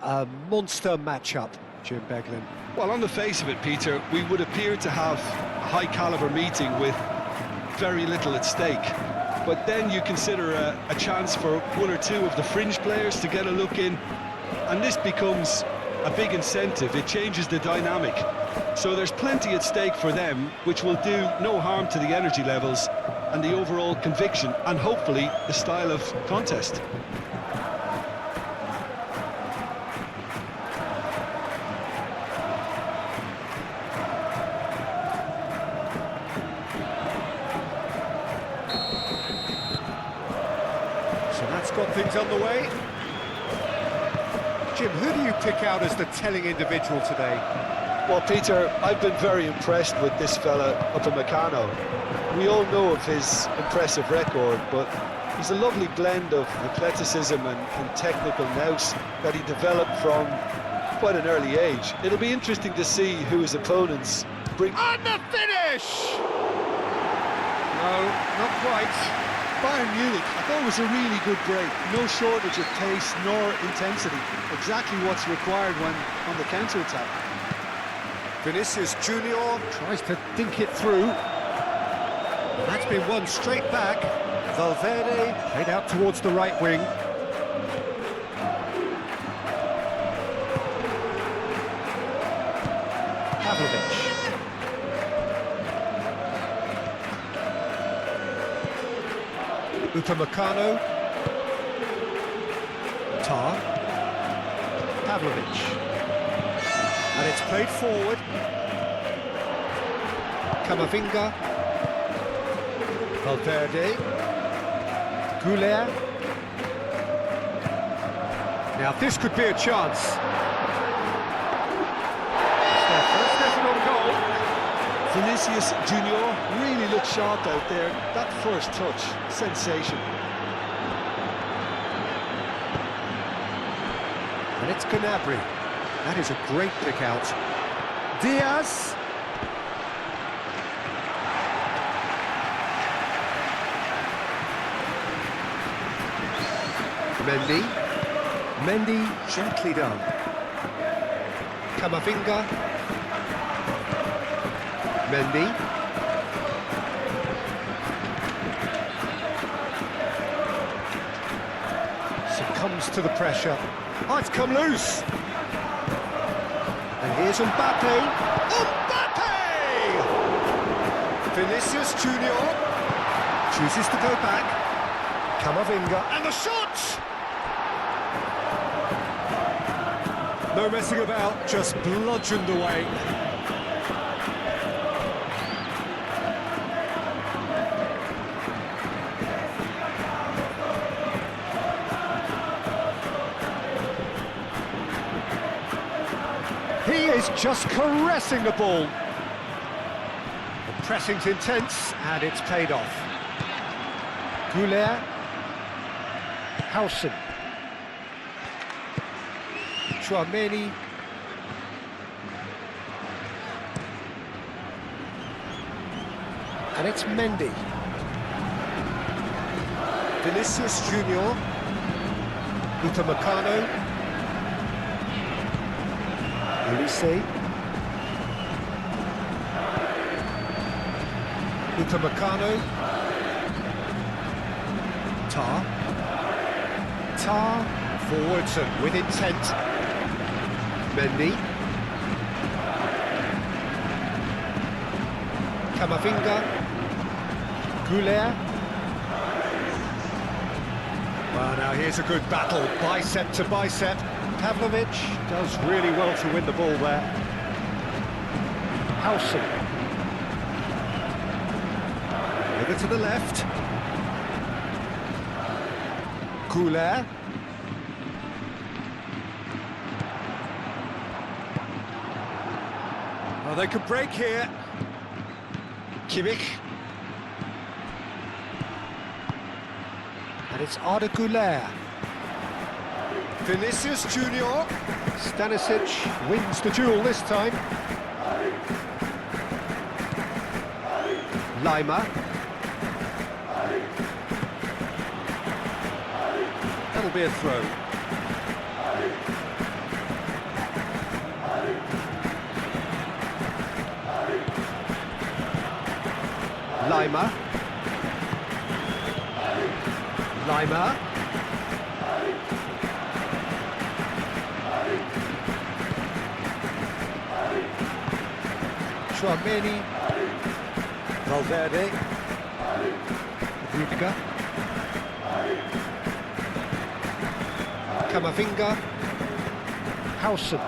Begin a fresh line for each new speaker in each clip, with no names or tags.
A monster matchup, Jim Beglin.
Well, on the face of it, Peter, we would appear to have a high-caliber meeting with very little at stake. But then you consider a chance for one or two of the fringe players to get a look in, and this becomes a big incentive. It changes the dynamic. So there's plenty at stake for them, which will do no harm to the energy levels and the overall conviction, and hopefully the style of contest.
So that's got things underway. Jim, who do you pick out as the telling individual today?
Well, Peter, I've been very impressed with this fella up in Meccano. We all know of his impressive record, but he's a lovely blend of athleticism and technical nous that he developed from quite an early age. It'll be interesting to see who his opponents bring.
And the finish! No, not quite.
Bayern Munich, I thought it was a really good break. No shortage of pace nor intensity. Exactly what's required when on the counter-attack.
Vinicius Junior tries to dink it through. That's been won straight back. Valverde played out towards the right wing. Pavlovic. Upamecano. Tar. Pavlovic. And it's played forward. Camavinga. Valverde. Goulet. Now this could be a chance. It's their first effort on goal.
Vinicius Junior really looked sharp out there. That first touch, sensation.
And it's Gnabry. That is a great pick out. Diaz. Mendy gently done. Camavinga. Mendy. Succumbs to the pressure. Oh, it's come loose. And here's Mbappe. Mbappe! Vinicius Junior chooses to go back. Camavinga. And the shot! No messing about, just bludgeoned away. He is just caressing the ball. The pressing's intense, and it's paid off. Goulet. Hausen. Chouameni. And it's Mendy. Vinicius Junior. Upamecano. Ulisse. Upamecano. Tar. Forwards and with intent. Mendy. Camavinga. Goulet. Well, now here's a good battle, bicep to bicep. Pavlovic does really well to win the ball there. Hausen. Over to the left. Goulet. Oh, they could break here. Kimmich. And it's Arda Goulet. Vinicius Junior. Stanisic wins the duel this time. Lima. That'll be a throw. Lima. Lima. Chouameni. Valverde. Rudiger. Camavinga. Howson.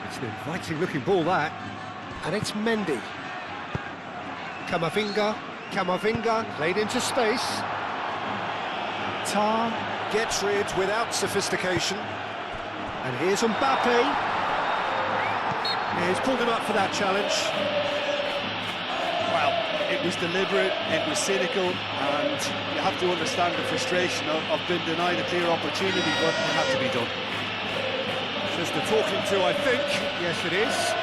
It's an inviting looking ball, that. And it's Mendy. Camavinga played into space. Tar gets rid without sophistication. And here's Mbappe. He's pulled him up for that challenge.
Well, it was deliberate, it was cynical, and you have to understand the frustration of being denied a clear opportunity, but it had to be done.
Just a talking to, I think. Yes, it is.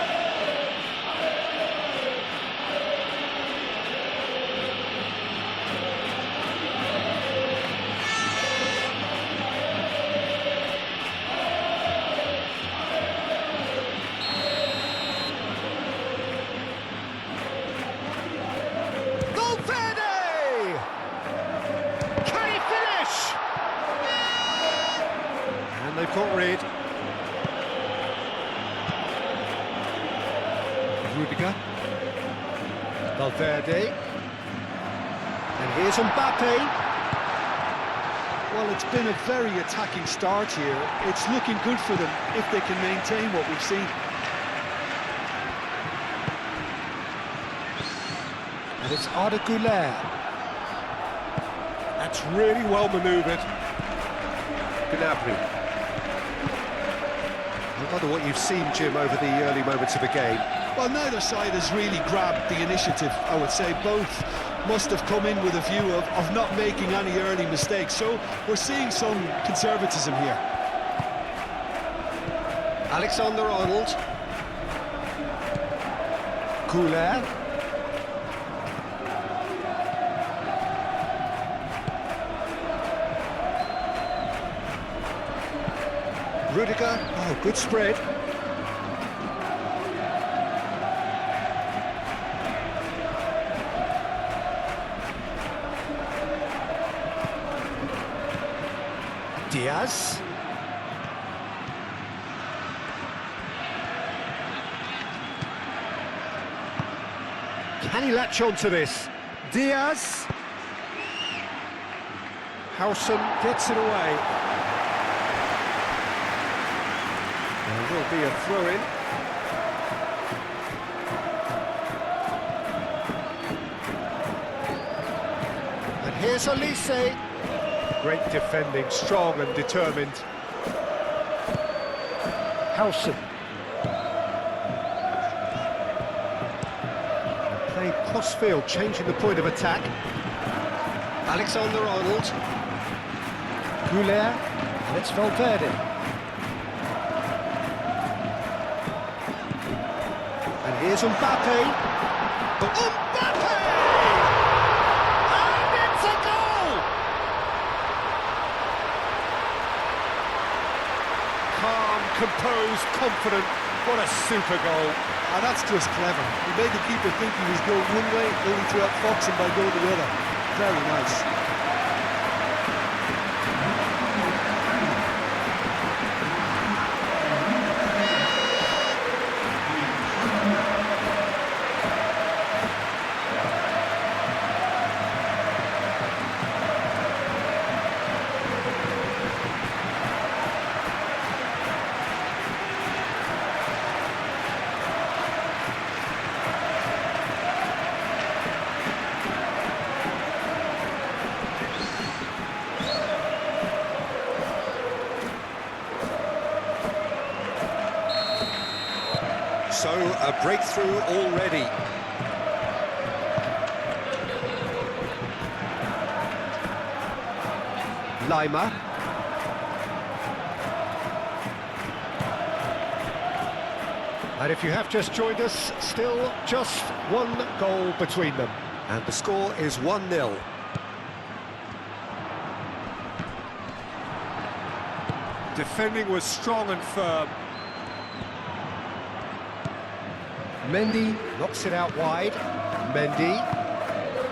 And they've got rid. Rudiger. Valverde. And here's Mbappe.
Well, it's been a very attacking start here. It's looking good for them if they can maintain what we've seen.
And it's Arda Güler. That's really well manoeuvred. Gnabry. I wonder what you've seen, Jim, over the early moments of the game.
Well, neither side has really grabbed the initiative, I would say. Both must have come in with a view of not making any early mistakes. So we're seeing some conservatism here.
Alexander-Arnold. Güler. Rudiger, oh, good spread. Diaz. Can he latch on to this? Diaz. Howson gets it away. There will be a throw-in. And here's Olise. Great defending, strong and determined. Howson. Played cross-field, changing the point of attack. Alexander-Arnold. Güler. And it's Valverde. Here's Mbappe. Mbappe! And it's a goal! Calm, composed, confident. What a super goal.
And that's just clever. He made the keeper think he was going one way, only to outfox him by going the other. Very nice.
So, a breakthrough already. Lima. And if you have just joined us, still just one goal between them. And the score is 1-0. Defending was strong and firm. Mendy knocks it out wide. Mendy.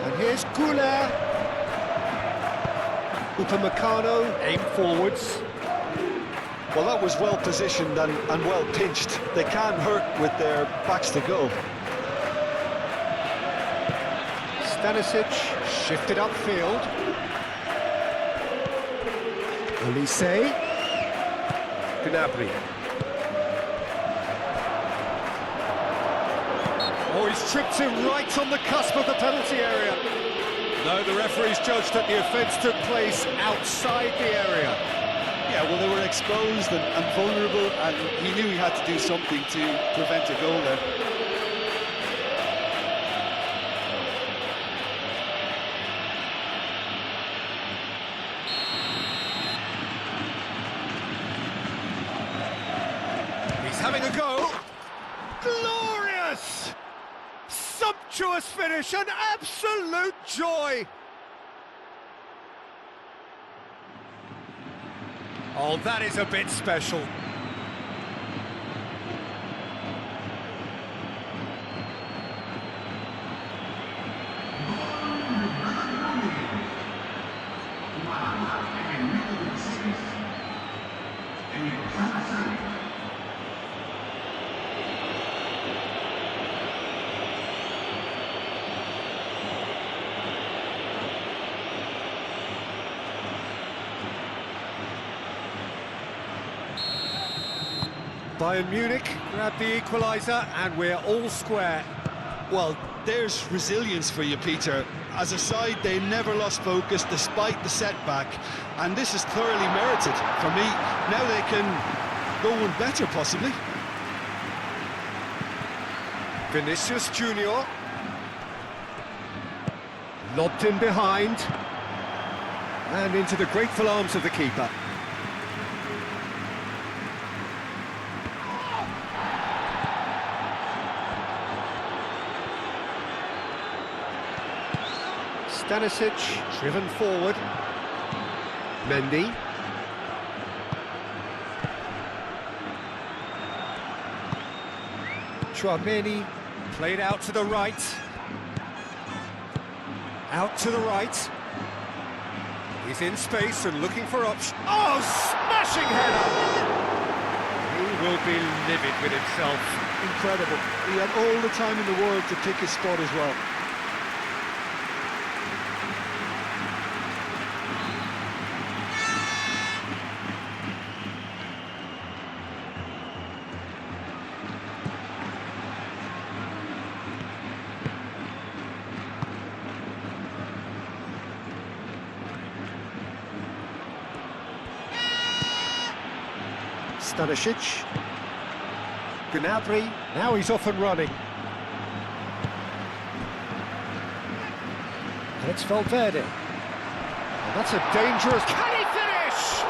And here's Goulet. Upamecano, aim forwards.
Well, that was well positioned and well pinched. They can't hurt with their backs to goal.
Stanisic shifted upfield. Olise. Gnabry. Oh, he's tripped him right on the cusp of the penalty area. No, the referee's judged that the offence took place outside the area.
Yeah, well, they were exposed and vulnerable, and he knew he had to do something to prevent a goal there.
He's having a go. Glorious! Sumptuous finish, an absolute joy! Oh, that is a bit special. Bayern Munich grab the equalizer, and we're all square.
Well, there's resilience for you, Peter. As a side, they never lost focus despite the setback, and this is thoroughly merited. For me, now they can go one better, possibly.
Vinicius Junior. Lobbed in behind. And into the grateful arms of the keeper. Stanisic, driven forward. Mendy. Chouameni, played out to the right. Out to the right. He's in space and looking for options. Oh, smashing header! He will be livid with himself.
Incredible. He had all the time in the world to pick his spot as well.
Stanisic. Gnabry, now he's off and running. And it's Valverde. And that's a dangerous... Can he finish?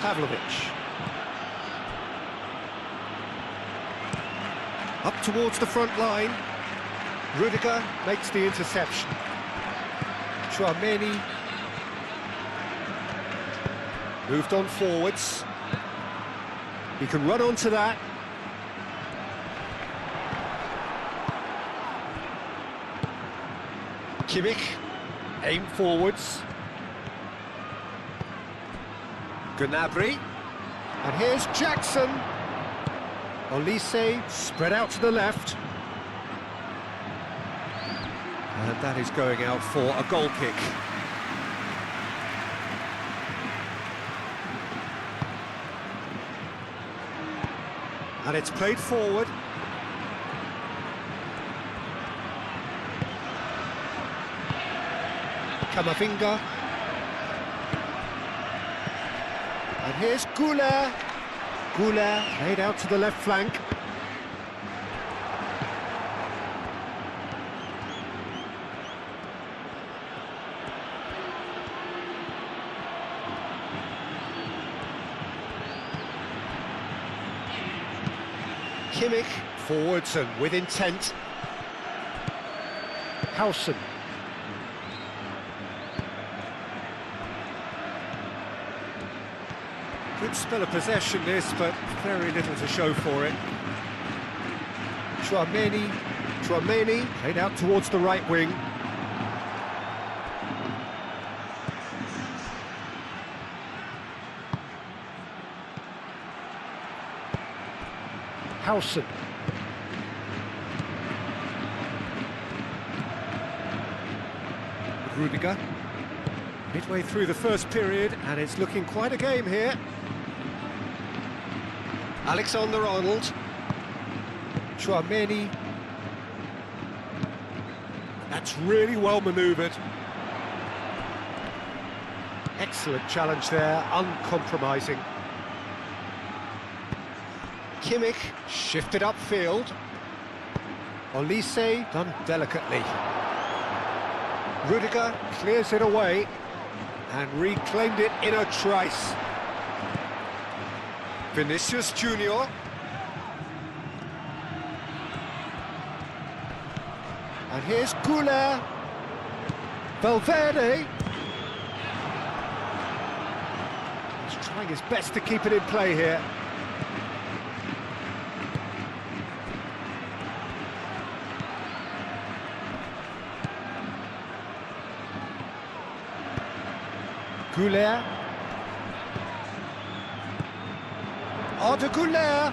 Pavlovic. Up towards the front line. Rudiger makes the interception. Chouameni moved on forwards. He can run onto that. Kimmich, aim forwards. Gnabry. And here's Jackson. Olise spread out to the left. And that is going out for a goal kick. And it's played forward. Camavinga. And here's Goulet. Goulet played out to the left flank. Kimmich, forwards and with intent. Howson. Good spell of possession this, but very little to show for it. Tchouameni played out towards the right wing. Howson. Rudiger. Midway through the first period, and it's looking quite a game here. Alexander-Arnold. Tchouameni. That's really well manoeuvred. Excellent challenge there, uncompromising. Kimmich shifted upfield. Olise done delicately. Rudiger clears it away and reclaimed it in a trice. Vinicius Junior. And here's Goulet. Valverde. He's trying his best to keep it in play here. Goulet. Arda Goulet.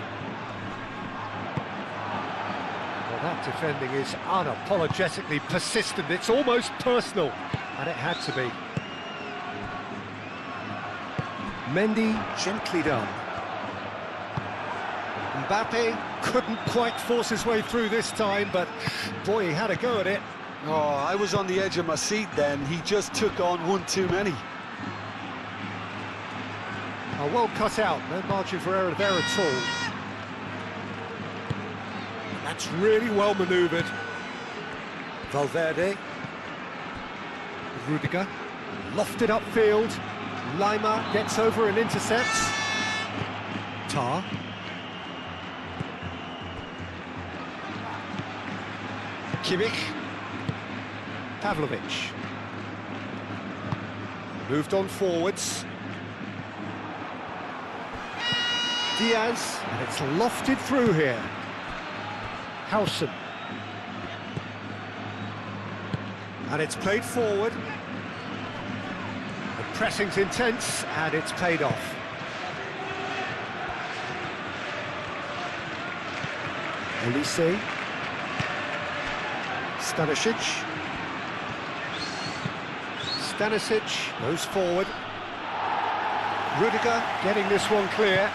Well, that defending is unapologetically persistent. It's almost personal, and it had to be. Mendy, gently done. Mbappe couldn't quite force his way through this time, but boy, he had a go at it.
Oh, I was on the edge of my seat then. He just took on one too many.
Oh, well cut out, no margin for error there at all. That's really well manoeuvred. Valverde. Rudiger. Lofted upfield. Lima gets over and intercepts. Tar. Kimmich. Pavlovic. Moved on forwards. Diaz, and it's lofted through here. Howson. And it's played forward. The pressing's intense, and it's paid off. Olise. Stanisic. Stanisic goes forward. Rudiger getting this one clear.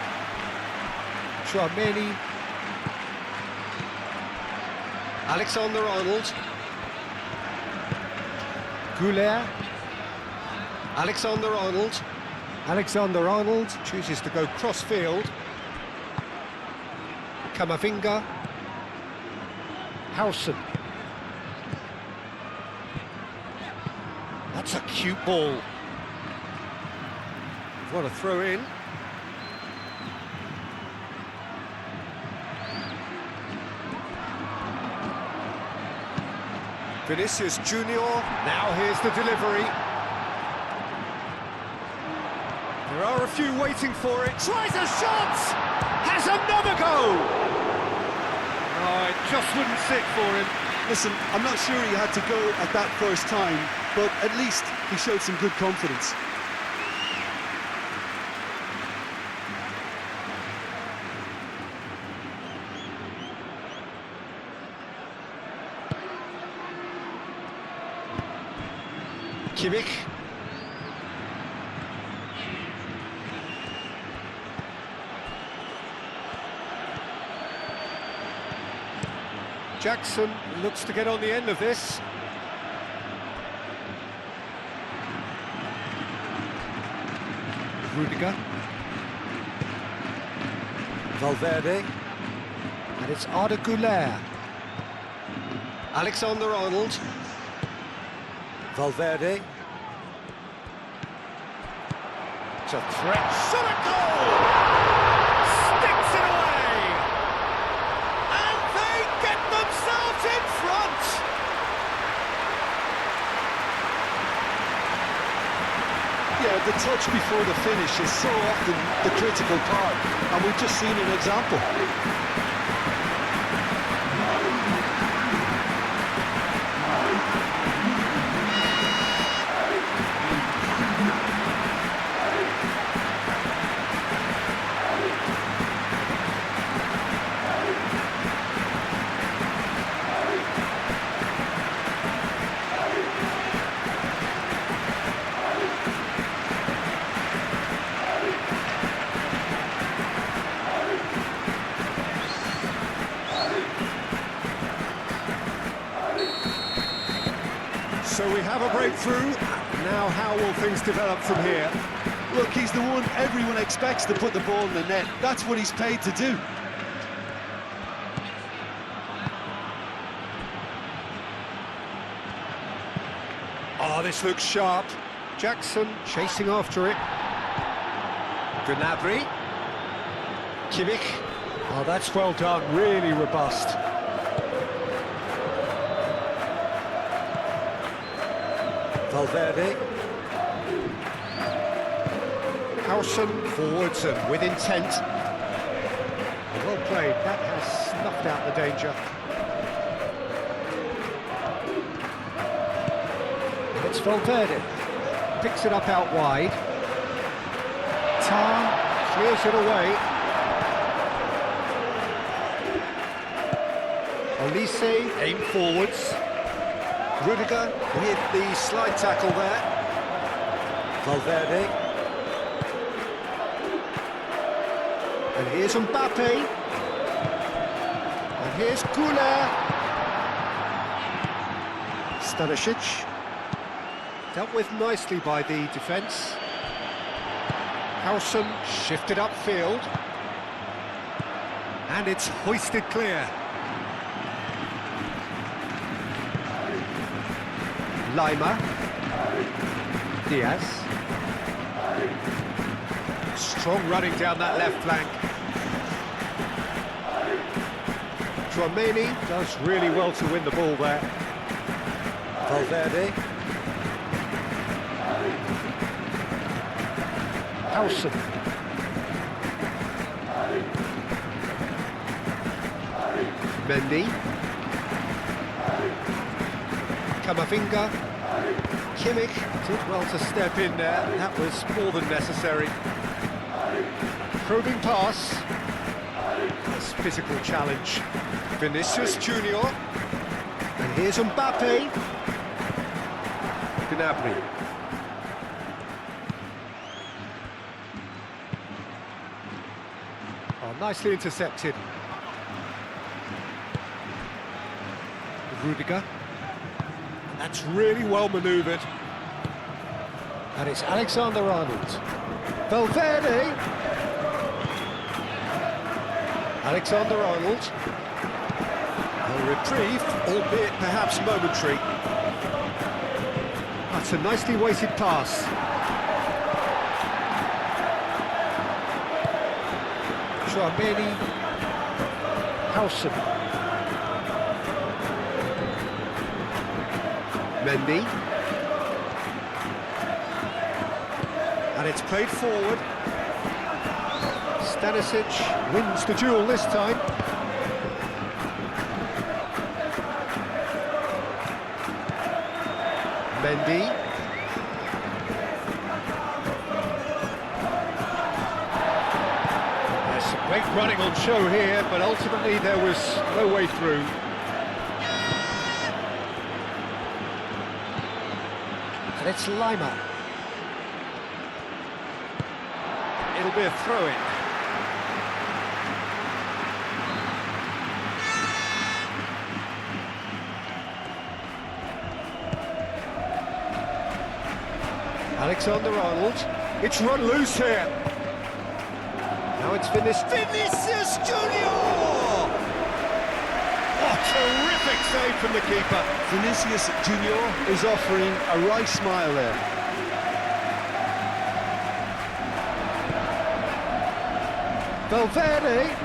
Tchouameni. Alexander-Arnold. Goulet. Alexander-Arnold. Alexander-Arnold chooses to go cross-field. Camavinga. Howson. That's a cute ball. What a throw in. Vinicius Junior, now here's the delivery. There are a few waiting for it. Tries a shot! Has another go! Oh, it just wouldn't sit for him.
Listen, I'm not sure he had to go at that first time, but at least he showed some good confidence.
Kimmich. Jackson looks to get on the end of this. Rudiger. Valverde. And it's Arda Goulet. Alexander-Arnold. Valverde. It's a threat. Shot at goal! Sticks it away! And they get themselves in front!
Yeah, the touch before the finish is so often the critical part, and we've just seen an example.
So we have a breakthrough. Now how will things develop from here?
Look, he's the one everyone expects to put the ball in the net. That's what he's paid to do.
Oh, this looks sharp. Jackson chasing after it. Gnabry. Kimmich. Oh, that's well done, really robust. Valverde. Howson forwards and with intent. Well played, that has snuffed out the danger. And it's Valverde. Picks it up out wide. Tar clears it away. Olise aim forwards. Rudiger with the slide tackle there. Valverde. And here's Mbappe. And here's Güler. Stanisic. Dealt with nicely by the defence. Howson shifted upfield. And it's hoisted clear. Lima. Diaz. Strong running down that left flank. Tchouaméni does really well to win the ball there. Valverde. Howson. Mendy. Camavinga. Kimmich did well to step in there. That was more than necessary. Probing pass. This physical challenge. Vinicius Junior. And here's Mbappe. Gnabry. Oh, nicely intercepted. Rudiger. That's really well manoeuvred. And it's Alexander-Arnold. Valverde. Alexander-Arnold. A reprieve, albeit perhaps momentary. That's a nicely weighted pass. Tchouaméni. Howson. Mendy. And it's played forward. Stanisic wins the duel this time. Mendy. There's some great running on show here, but ultimately there was no way through. And it's Lima. It'll be a throw-in. Alexander-Arnold. It's run loose here. Now it's Vinicius Junior! What a terrific save from the keeper.
Vinicius Junior is offering a right smile there.
Valverde.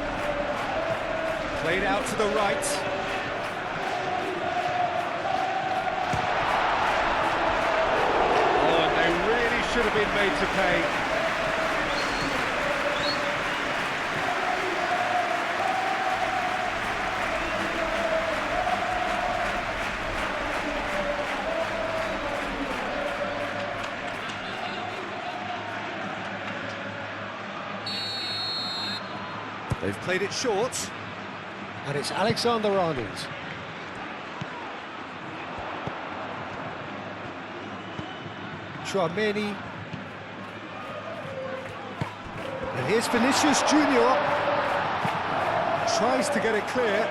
Played out to the right. should have been made to pay. They've played it short. And it's Alexander-Arnold. Tchouameni. And here's Vinicius Junior. Tries to get it clear.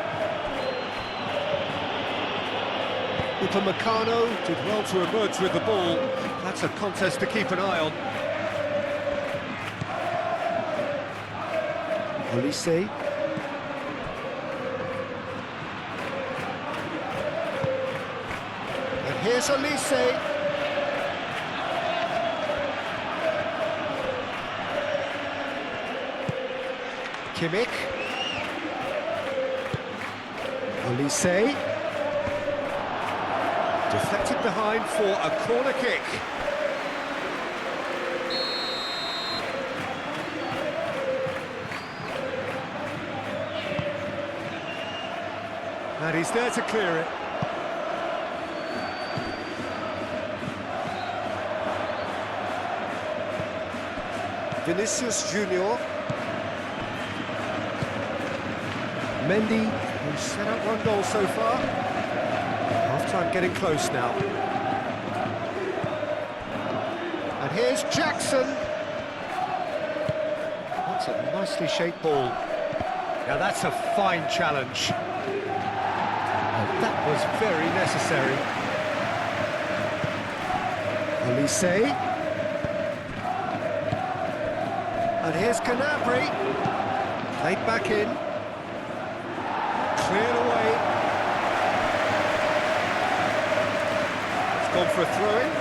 Upamecano did well to emerge with the ball. That's a contest to keep an eye on. Olise. And here's Olise. Kimmich. Olise. Deflected behind for a corner kick. And he's there to clear it. Vinicius Junior. Mendy, who's set up one goal so far. Half-time getting close now. And here's Jackson. That's a nicely shaped ball. Now that's a fine challenge. And that was very necessary. Olise. And here's Gnabry. Played back in. Cleared away. It's gone for a throw-in.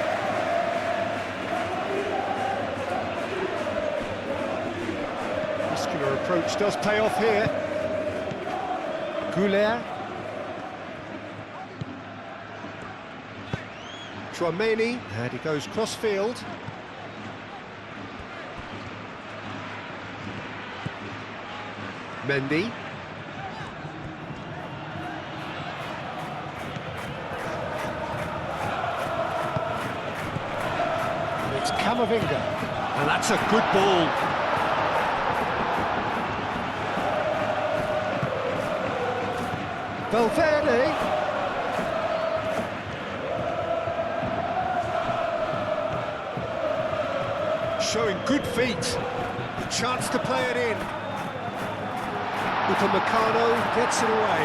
Muscular approach does pay off here. Goulet. Tchouameni, and he goes cross-field. Mendy. It's Camavinga, and that's a good ball. Valverde. Showing good feet. A chance to play it in. Upamecano gets it away.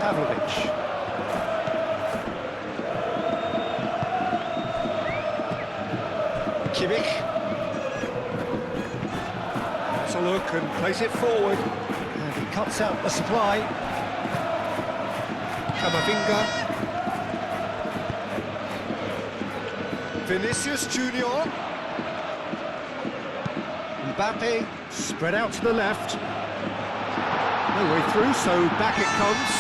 Pavlovic. Kimmich. That's a look and plays it forward. And he cuts out the supply. Camavinga. Vinicius Junior. Mbappe spread out to the left. No way through, so back it comes.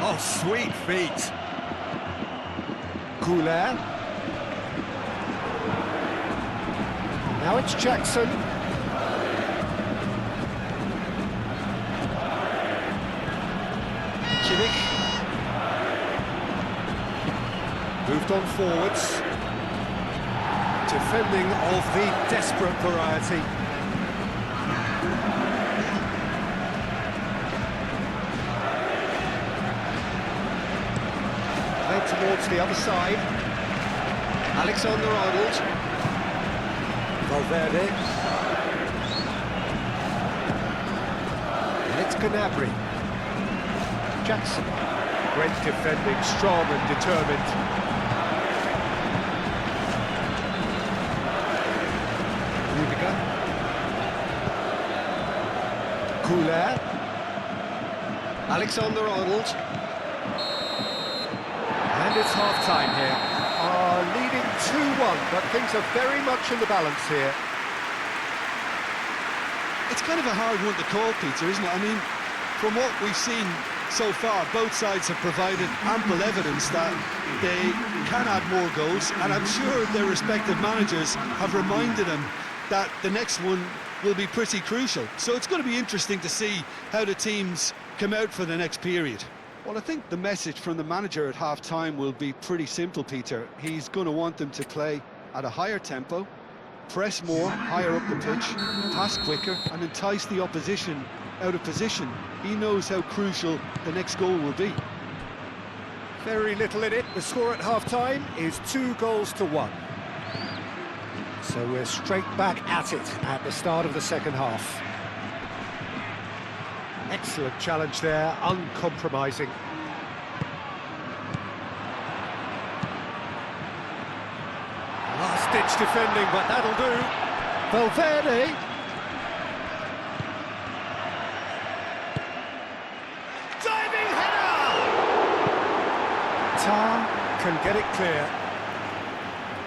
Oh, sweet feet. Goulet. Now it's Jackson. Kimmich. Moved on forwards. Defending of the desperate variety. Played towards the other side. Alexander-Arnold. Valverde. And it's Gnabry. Jackson. Great defending, strong and determined. Goulet. Alexander-Arnold. And it's half-time here. Leading 2-1, but things are very much in the balance here.
It's kind of a hard one to call, Peter, isn't it? I mean, from what we've seen so far, both sides have provided ample evidence that they can add more goals, and I'm sure their respective managers have reminded them that the next one will be pretty crucial. So it's going to be interesting to see how the teams come out for the next period. Well, I think the message from the manager at half-time will be pretty simple, Peter. He's going to want them to play at a higher tempo, press more, higher up the pitch, pass quicker, and entice the opposition out of position. He knows how crucial the next goal will be.
Very little in it. The score at half-time is 2-1. So we're straight back at it at the start of the second half. Excellent challenge there, uncompromising. Last-ditch defending, but that'll do. Valverde. Diving header! Tar can get it clear.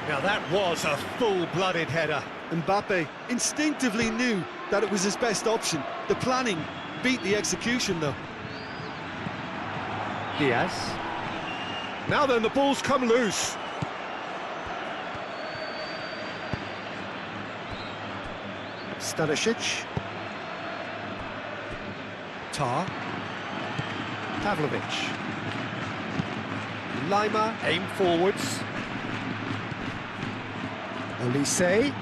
Now that was a full-blooded header.
Mbappe instinctively knew that it was his best option. The planning beat the execution, though.
Diaz. Now then, the ball's come loose. Stanisic. Tar. Pavlovic. Lima, aim forwards. Olise.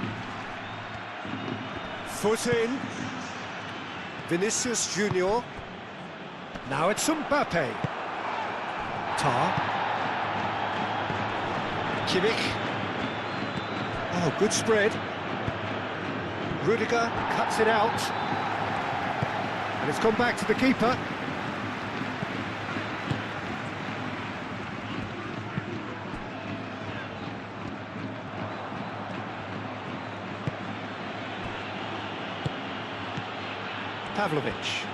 Foot in. Vinicius Junior. Now it's Mbappe. Tar. Kimmich. Oh, good spread. Rudiger cuts it out. And it's gone back to the keeper. Pavlovic.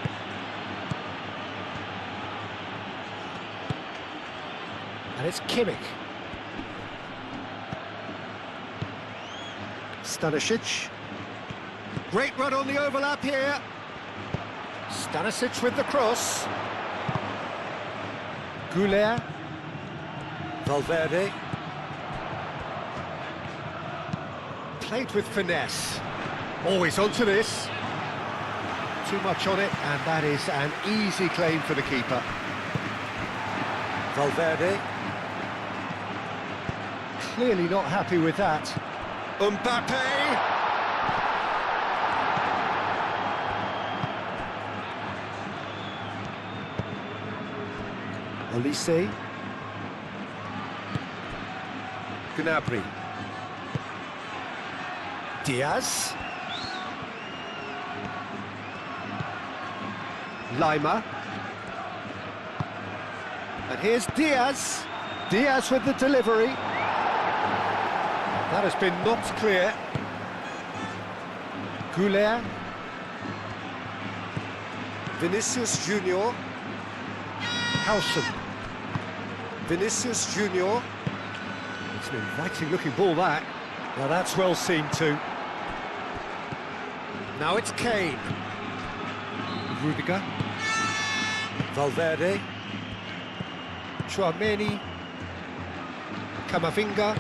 And it's Kimmich. Stanisic. Great run on the overlap here. Stanisic with the cross. Goulet. Valverde. Played with finesse. Always onto this. Too much on it, and that is an easy claim for the keeper. Valverde. Clearly not happy with that. Mbappe! Olise. Gnabry. Diaz. Lima. And here's Diaz. Diaz with the delivery. That has been knocked clear. Goulet. Vinicius Junior. Howson. Vinicius Junior. It's an inviting looking ball, that. Now that's well seen too. Now it's Kane. Rudiger. Valverde. Tchouaméni. Camavinga.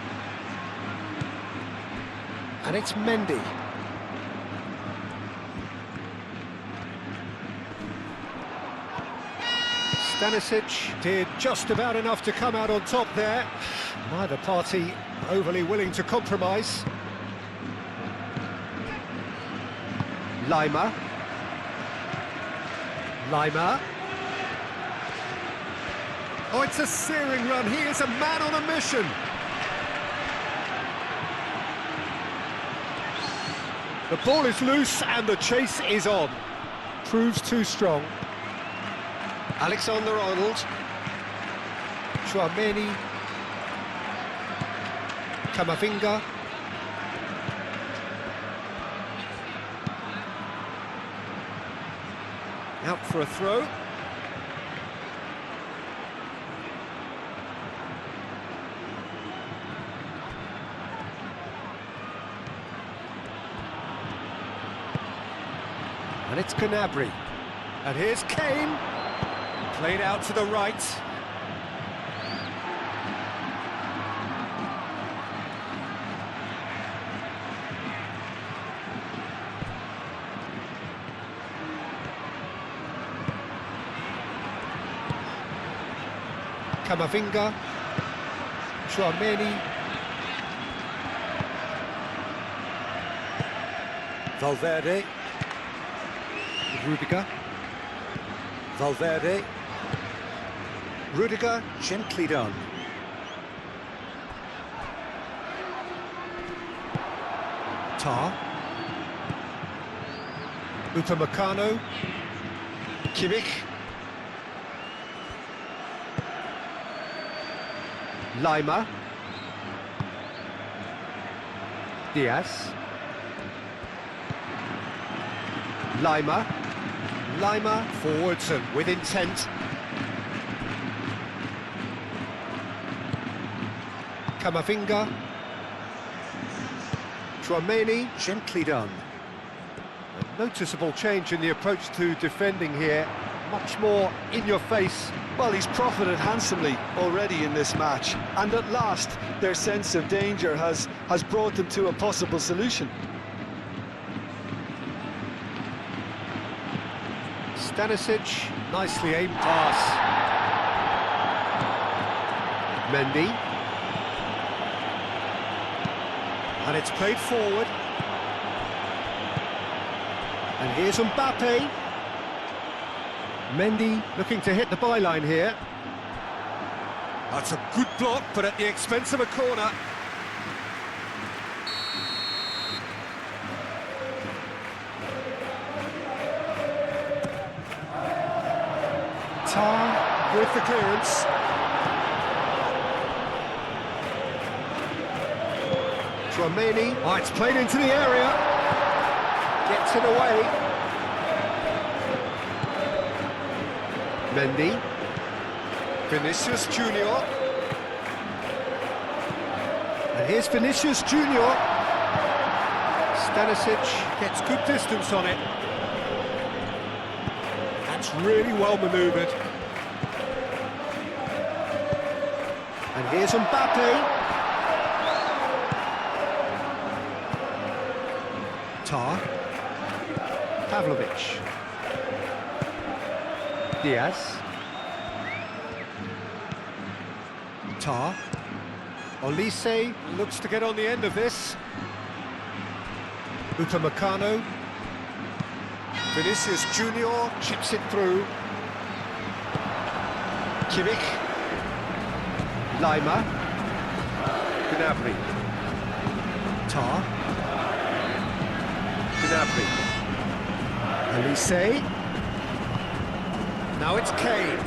And it's Mendy. Stanisic did just about enough to come out on top there. Neither party overly willing to compromise. Lima. Lima. Oh, it's a searing run. He is a man on a mission. The ball is loose and the chase is on. Proves too strong. Alexander-Arnold. Tchouaméni. Camavinga. Out for a throw. And it's Gnabry. And here's Kane. Played out to the right. Camavinga. Chouameni. Valverde. Rudiger. Valverde. Rudiger, gently done. Tar. Upamecano. Kimmich. Lima. Diaz. Lima. Lima forwards and with intent. Camavinga. Chouameni, gently done. A noticeable change in the approach to defending here. Much more in your face.
Well, he's profited handsomely already in this match, and at last their sense of danger has brought them to a possible solution.
Stanisic, nicely aimed pass. Mendy. And it's played forward. And here's Mbappe. Mendy looking to hit the byline here. That's a good block, but at the expense of a corner. Tar with the clearance. Chouameni. Oh, it's played into the area. Gets it away. Mendy. Vinicius Junior. And here's Vinicius Junior. Stanisic gets good distance on it. That's really well manoeuvred. And here's Mbappe. Tar. Pavlovic. Diaz. Tar. Olise looks to get on the end of this. Upamecano. Vinicius Junior chips it through. Kimmich. Lima. Gnabry. Tar. Gnabry. Olise. Now it's Kane.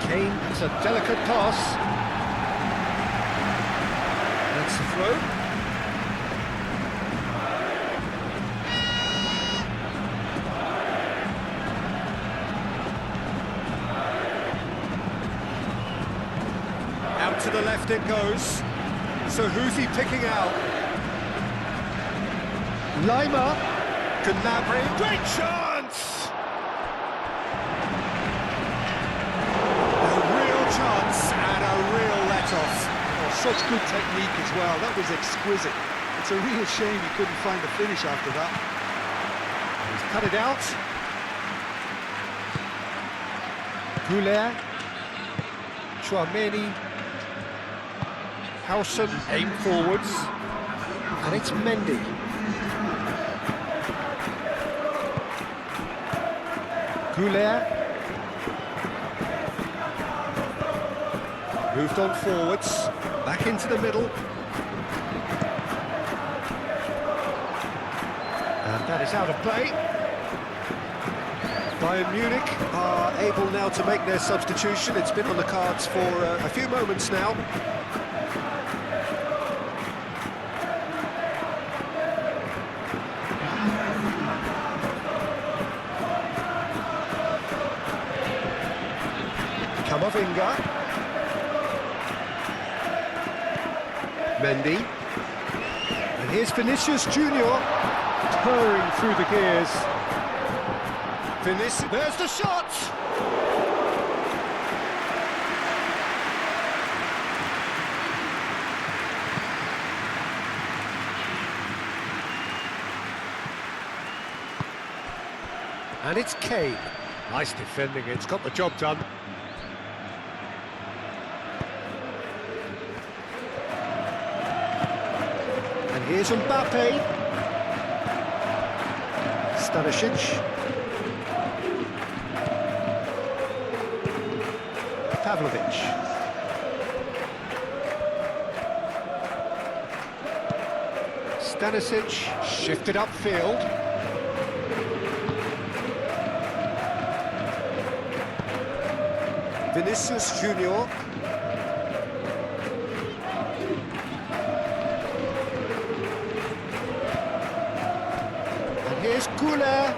Kane, it's a delicate pass. That's the throw. Out to the left it goes. So who's he picking out? Lima. Gnabry. Great chance! And a real let-off.
Oh, such good technique as well. That was exquisite. It's a real shame he couldn't find the finish after that.
He's cut it out. Goulet. Chouameni. Howson aimed forwards. And it's Mendy. Goulet. Moved on forwards, back into the middle. And that is out of play. Bayern Munich are able now to make their substitution. It's been on the cards for a few moments now. Camavinga. Mendy. And here's Vinicius Junior. purring through the gears. Vinicius, there's the shot! And it's Kane. Nice defending, it's got the job done. And here's Mbappe. Stanisic. Pavlovic. Stanisic shifted upfield. Vinicius Junior. And here's Goulet.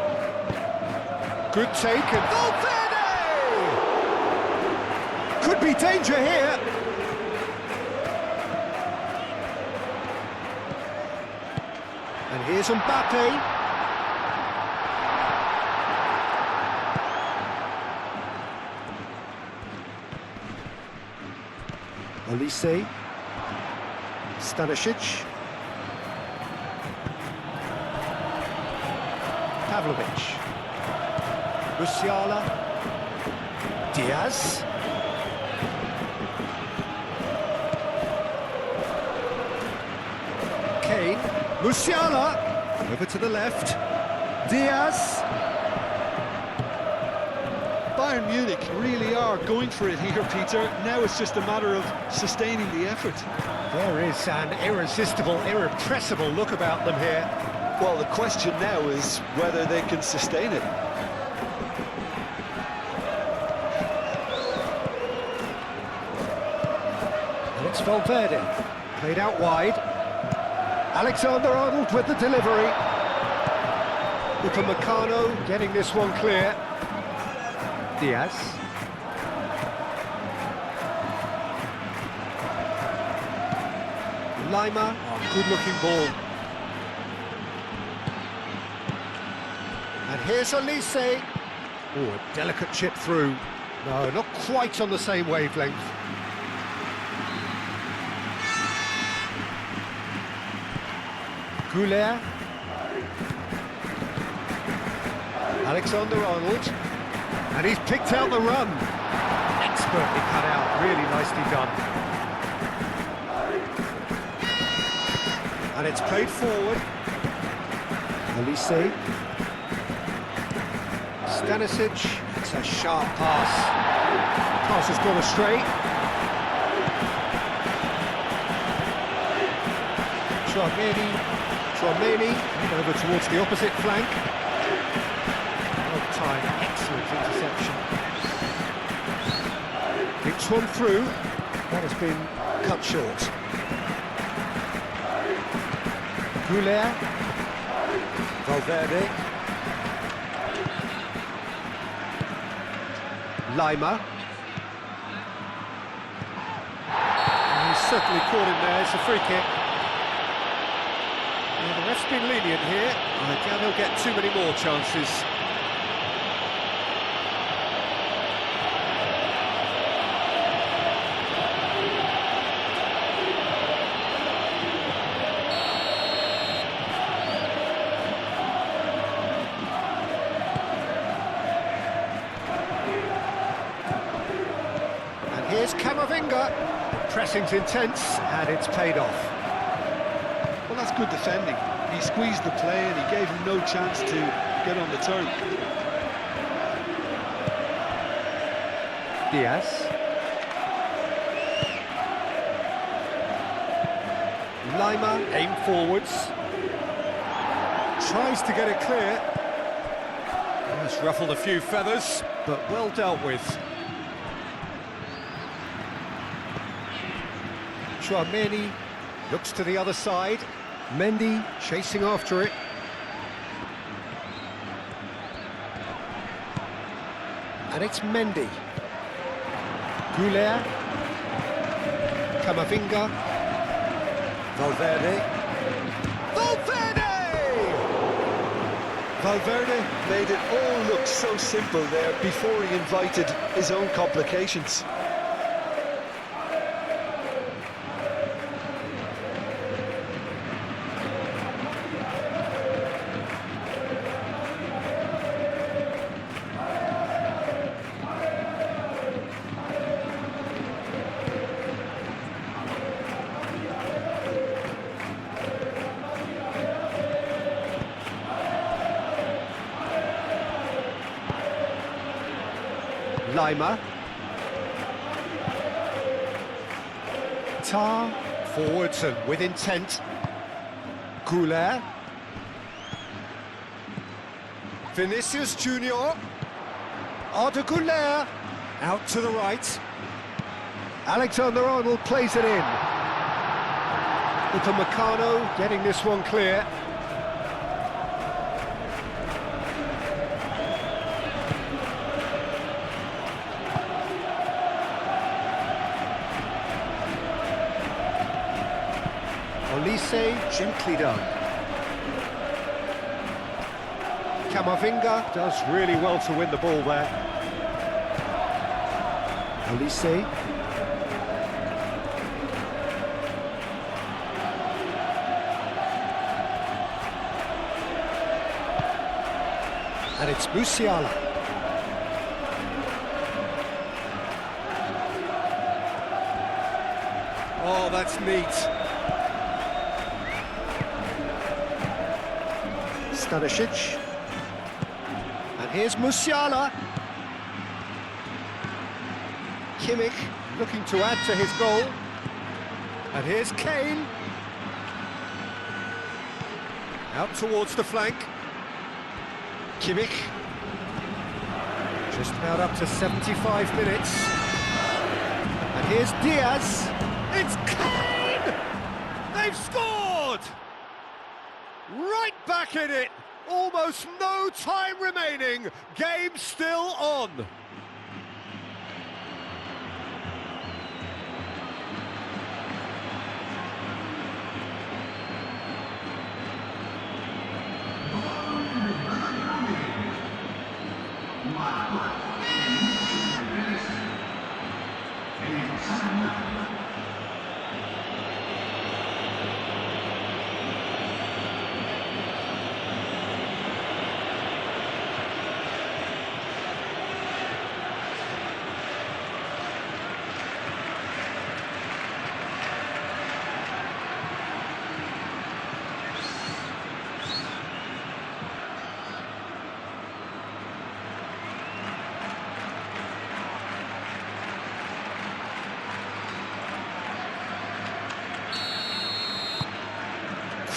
Good take and Valverde! Could be danger here. And here's Mbappe. Olise, Stanisic, Pavlovic, Musiala, Diaz, Kane, Musiala, over to the left, Diaz.
Bayern Munich really are going for it here, Peter. Now it's just a matter of sustaining the effort.
There is an irresistible, irrepressible look about them here.
Well, the question now is whether they can sustain it.
And it's Valverde, played out wide. Alexander-Arnold with the delivery. Upamecano getting this one clear. Diaz. Lima, good-looking ball. And here's Olise. Oh, a delicate chip through. No, not quite on the same wavelength. Goulet. Alexander-Arnold. And he's picked out the run. Expertly cut out, really nicely done. And it's played forward. Olise. Stanisic. It's a sharp pass. Pass has gone astray. Tchouameni. Over towards the opposite flank. Time, excellent interception. It's one through. That has been cut short. Goulet. Valverde. Lima. And he's certainly caught him there. It's a free kick. Yeah, the ref's been lenient here. I doubt he'll get too many more chances. Here's Camavinga. The pressing's intense, and it's paid off.
Well, that's good defending. He squeezed the play and he gave him no chance to get on the turn.
Diaz. Lima, aim forwards. Tries to get it clear. It's ruffled a few feathers, but well dealt with. Tchouameni looks to the other side. Mendy chasing after it. And it's Mendy. Goulet. Camavinga. Valverde. Valverde!
Valverde made it all look so simple there before he invited his own complications.
Lima. Tar. Forwards and with intent. Goulet. Vinicius Junior. Arda Goulet. Out to the right. Alexander-Arnold plays it in. Upamecano getting this one clear. Olise, gently done. Camavinga does really well to win the ball there. Olise. And it's Musiala. Oh, that's neat. Stanisic. And here's Musiala. Kimmich looking to add to his goal. And here's Kane. Out towards the flank. Kimmich. Just about up to 75 minutes. And here's Diaz. It's Kane! They've scored! Right back in it! Almost no time remaining. Game still on.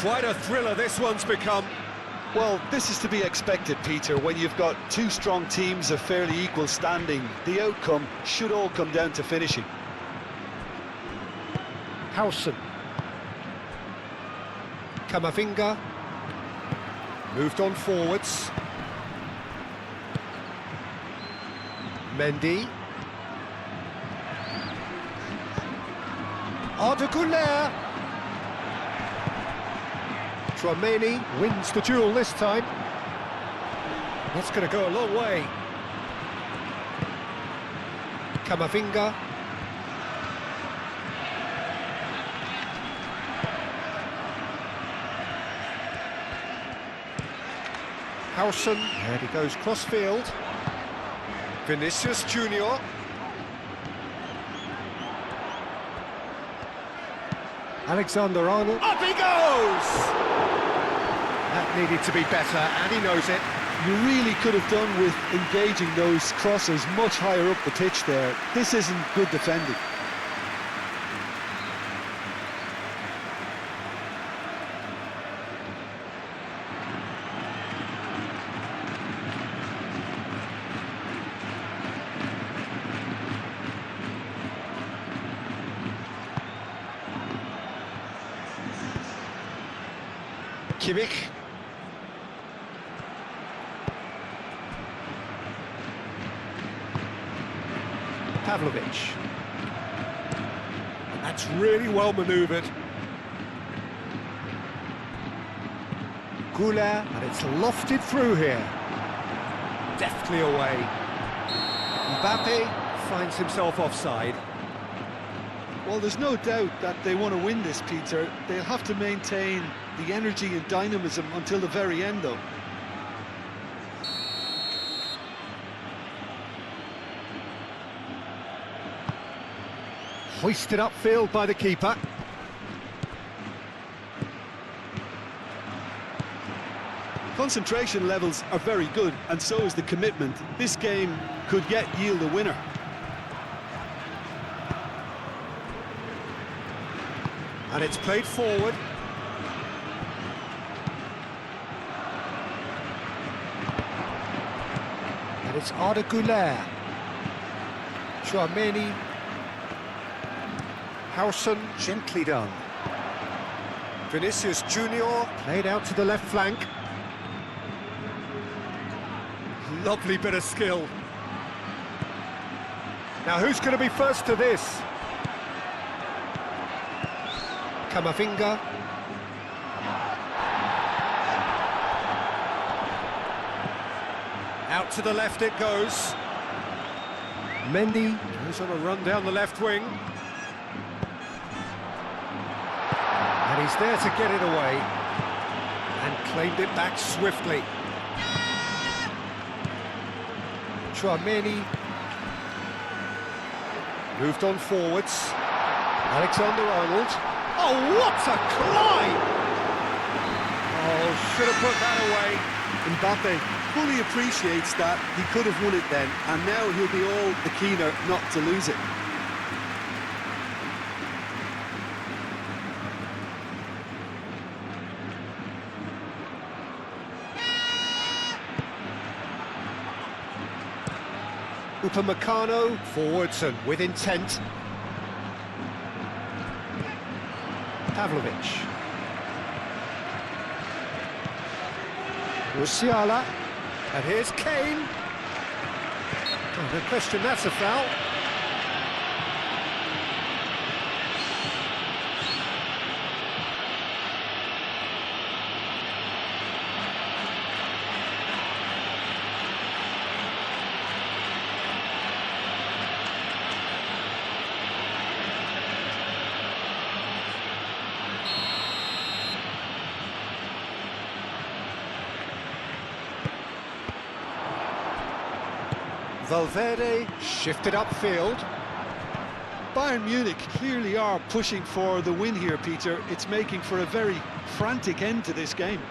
Quite a thriller this one's become.
Well, this is to be expected, Peter, when you've got two strong teams of fairly equal standing. The outcome should all come down to finishing.
Howson. Camavinga. Moved on forwards. Mendy. Arda Güler. Tchouaméni wins the duel this time. That's going to go a long way. Camavinga. Howson, and he goes cross-field. Vinicius Junior. Alexander-Arnold. Up he goes! That needed to be better, and he knows it.
You really could have done with engaging those crosses much higher up the pitch there. This isn't good defending.
Kimmich. Pavlovic. That's really well manoeuvred. Goulet, and it's lofted through here. Deftly away. Mbappe finds himself offside.
Well, there's no doubt that they want to win this, Peter. They'll have to maintain the energy and dynamism until the very end, though.
Hoisted upfield by the keeper.
Concentration levels are very good, and so is the commitment. This game could yet yield a winner.
And it's played forward. And it's Arda Güler. Chouameni. Howson, gently done. Vinicius Junior, played out to the left flank. Lovely bit of skill. Now who's going to be first to this? Camavinga. Out to the left it goes. Mendy goes on a run down the left wing. And he's there to get it away. And claimed it back swiftly. Chouameni. Moved on forwards. Alexander-Arnold. Oh, what a climb! Oh, should have put that away.
Mbappe fully appreciates that he could have won it then, and now he'll be all the keener not to lose it.
Upamecano, forwards and with intent. Pavlovic. Musiala. And here's Kane. Oh, no question, that's a foul. Valverde shifted upfield.
Bayern Munich clearly are pushing for the win here, Peter. It's making for a very frantic end to this game.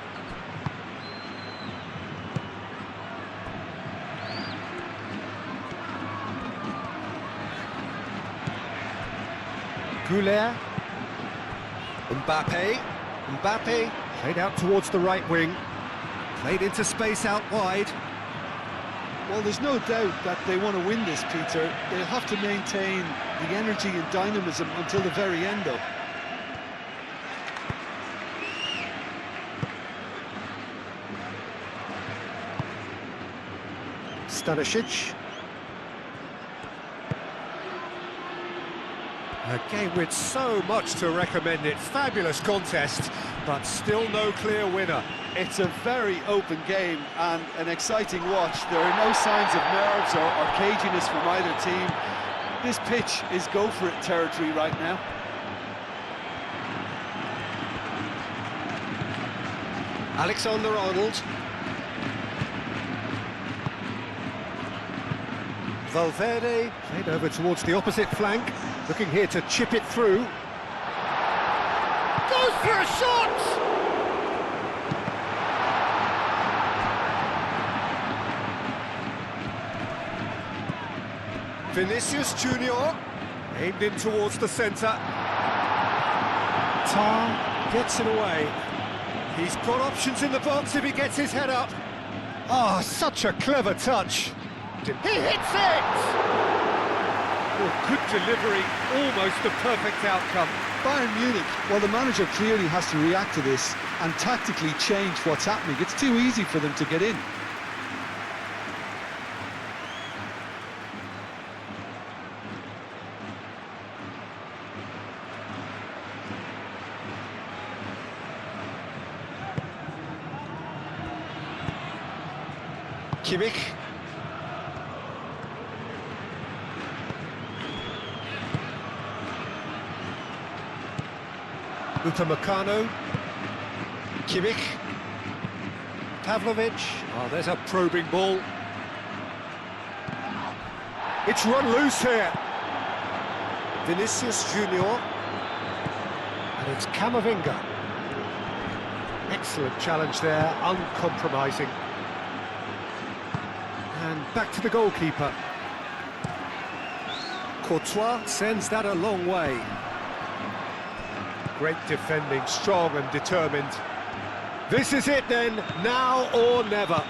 Goulet. Mbappe played out towards the right wing. Played into space out wide.
Well, there's no doubt that they want to win this, Peter. They'll have to maintain the energy and dynamism until the very end, though.
Stanisic. A game with so much to recommend it. Fabulous contest, but still no clear winner.
It's a very open game and an exciting watch. There are no signs of nerves or caginess from either team. This pitch is go-for-it territory right now.
Alexander-Arnold. Valverde played over towards the opposite flank, looking here to chip it through. Goes for a shot! Vinicius Junior aimed in towards the centre. Tar gets it away. He's got options in the box if he gets his head up. Oh, such a clever touch. He hits it! Oh, good delivery, almost the perfect outcome.
Bayern Munich, well, the manager clearly has to react to this and tactically change what's happening. It's too easy for them to get in.
Kimmich. Upamecano. Kimmich. Pavlovic. Oh, there's a probing ball. It's run loose here. Vinicius Junior. And it's Camavinga. Excellent challenge there, uncompromising. And back to the goalkeeper. Courtois sends that a long way. Great defending, strong and determined. This is it then, now or never.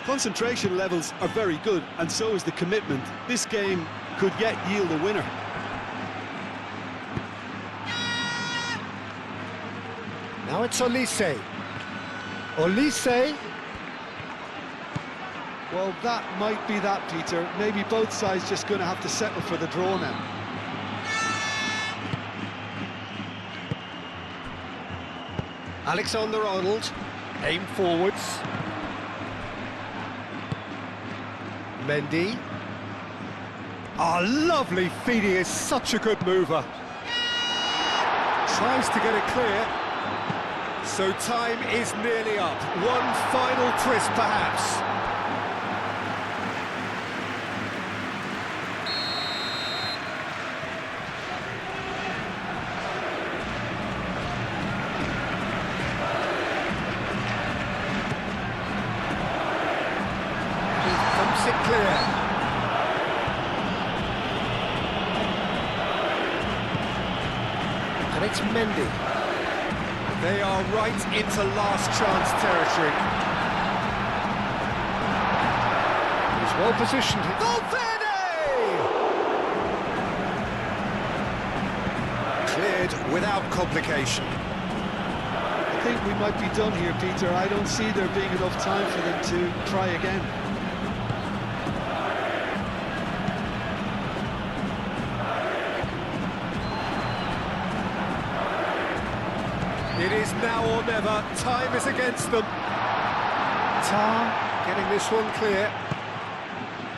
Concentration levels are very good, and so is the commitment. This game could yet yield a winner.
Now it's Olise. Olise.
Well, that might be that, Peter. Maybe both sides just going to have to settle for the draw now.
Alexander-Arnold. Aim forwards. Mendy. Ah, lovely feed, he is such a good mover. Tries to get it clear. So time is nearly up. One final twist, perhaps. He thumps it clear. And it's Mendy. They are right into last chance territory. He's well positioned. Valverde! Cleared without complication.
I think we might be done here, Peter. I don't see there being enough time for them to try again.
It is now or never. Time is against them. Tar getting this one clear.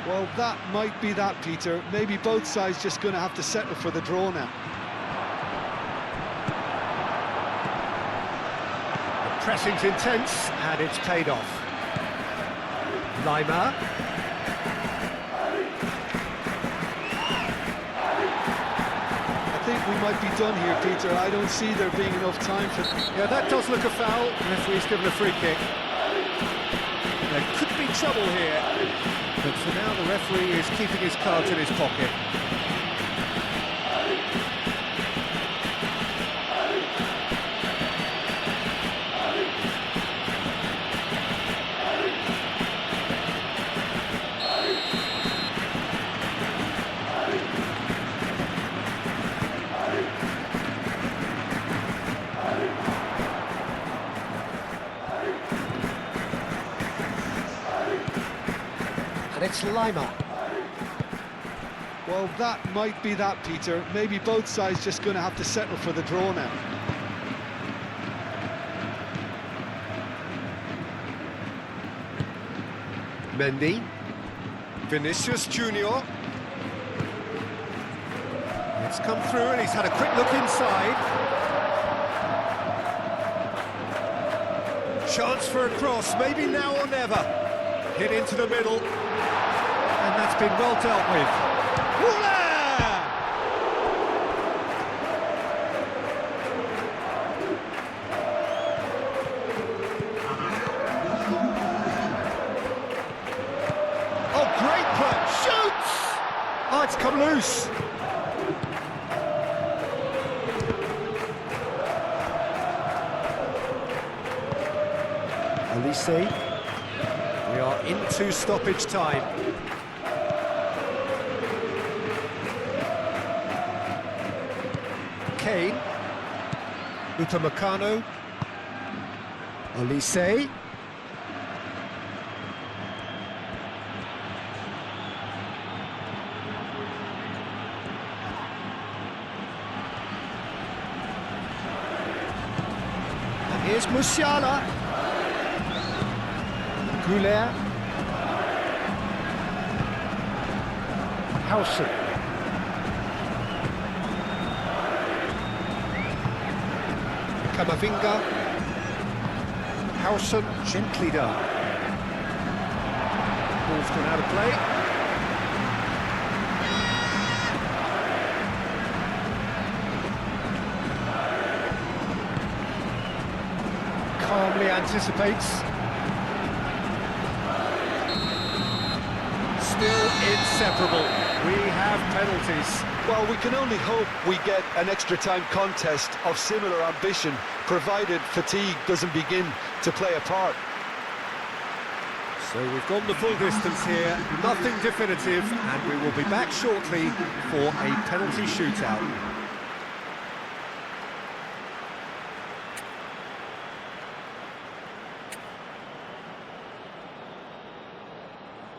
Well, that might be that, Peter. Maybe both sides just going to have to settle for the draw now.
The pressing's intense, and it's paid off. Lima.
I think we might be done here, Peter. I don't see there being enough time for...
Yeah, that does look a foul. The referee's given a free kick. There could be trouble here, but for now the referee is keeping his cards in his pocket. And it's Lima.
Well, that might be that, Peter. Maybe both sides just going to have to settle for the draw now.
Mendy. Vinicius Junior. It's come through and he's had a quick look inside. Chance for a cross, maybe now or never. Hit into the middle. And that's been well dealt with. Voila! Oh, great play! Shoots! Oh, it's come loose. Olise. We are into stoppage time. Kane. Upamecano. Olise. And here's Musiala. Goulet. Howson. Kamavinga. Howson, gently done. Ball's gone out of play. Calmly anticipates. Still inseparable. We have penalties.
Well, we can only hope we get an extra time contest of similar ambition, provided fatigue doesn't begin to play a part.
So we've gone the full distance here, nothing definitive, and we will be back shortly for a penalty shootout.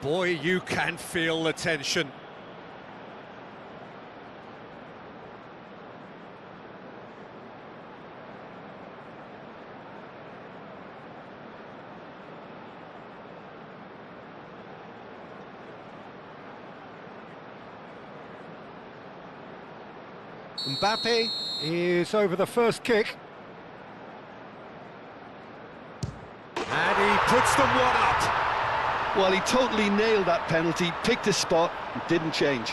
Boy, you can feel the tension. Mbappe is over the first kick. And he puts them one up.
Well, he totally nailed that penalty, picked his spot, and didn't change.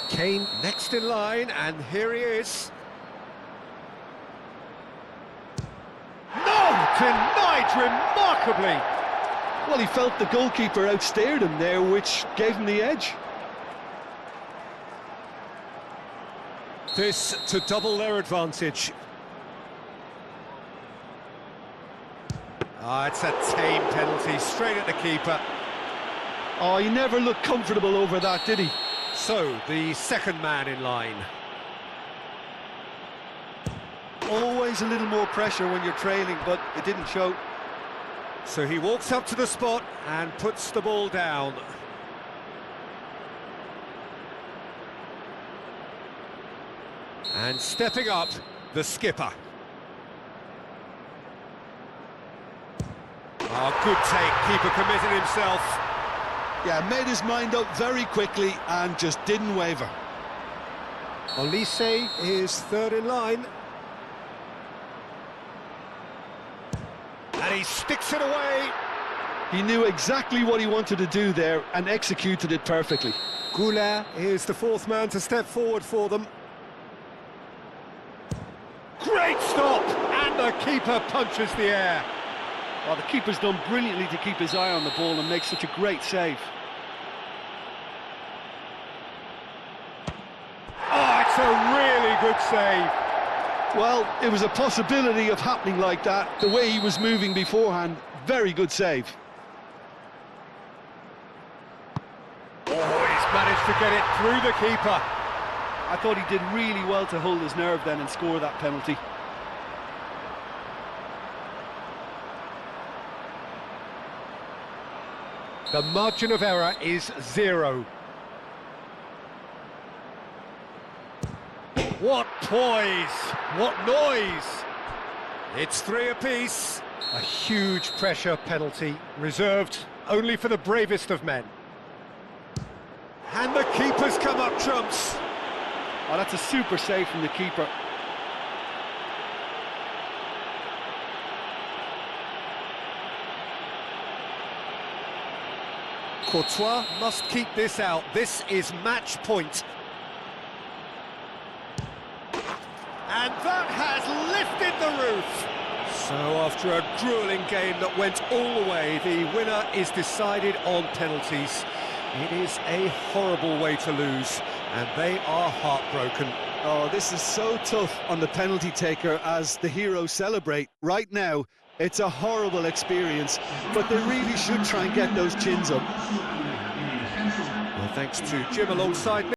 Kane next in line, and here he is. No! Denied remarkably!
Well, he felt the goalkeeper outstared him there, which gave him the edge.
This to double their advantage. It's a tame penalty, straight at the keeper.
Oh, he never looked comfortable over that, did he?
So, the second man in line.
Always a little more pressure when you're trailing, but it didn't show.
So he walks up to the spot and puts the ball down. And stepping up, the skipper. Oh, good take, keeper committed himself.
Yeah, made his mind up very quickly and just didn't waver.
Olise is third in line. And he sticks it away.
He knew exactly what he wanted to do there and executed it perfectly.
Goulet is the fourth man to step forward for them. Great stop! And the keeper punches the air.
Well, the keeper's done brilliantly to keep his eye on the ball and make such a great save.
Oh, it's a really good save.
Well, it was a possibility of happening like that. The way he was moving beforehand, very good save.
Oh, he's managed to get it through the keeper.
I thought he did really well to hold his nerve then and score that penalty.
The margin of error is 0. What poise! What noise! It's 3 apiece. A huge pressure penalty, reserved only for the bravest of men. And the keeper's come up trumps.
Oh, that's a super save from the keeper.
Courtois must keep this out. This is match point. And that has lifted the roof. So after a gruelling game that went all the way, the winner is decided on penalties. It is a horrible way to lose, and they are heartbroken.
Oh, this is so tough on the penalty taker as the heroes celebrate. Right now, it's a horrible experience, but they really should try and get those chins up.
Well, thanks to Jim alongside me.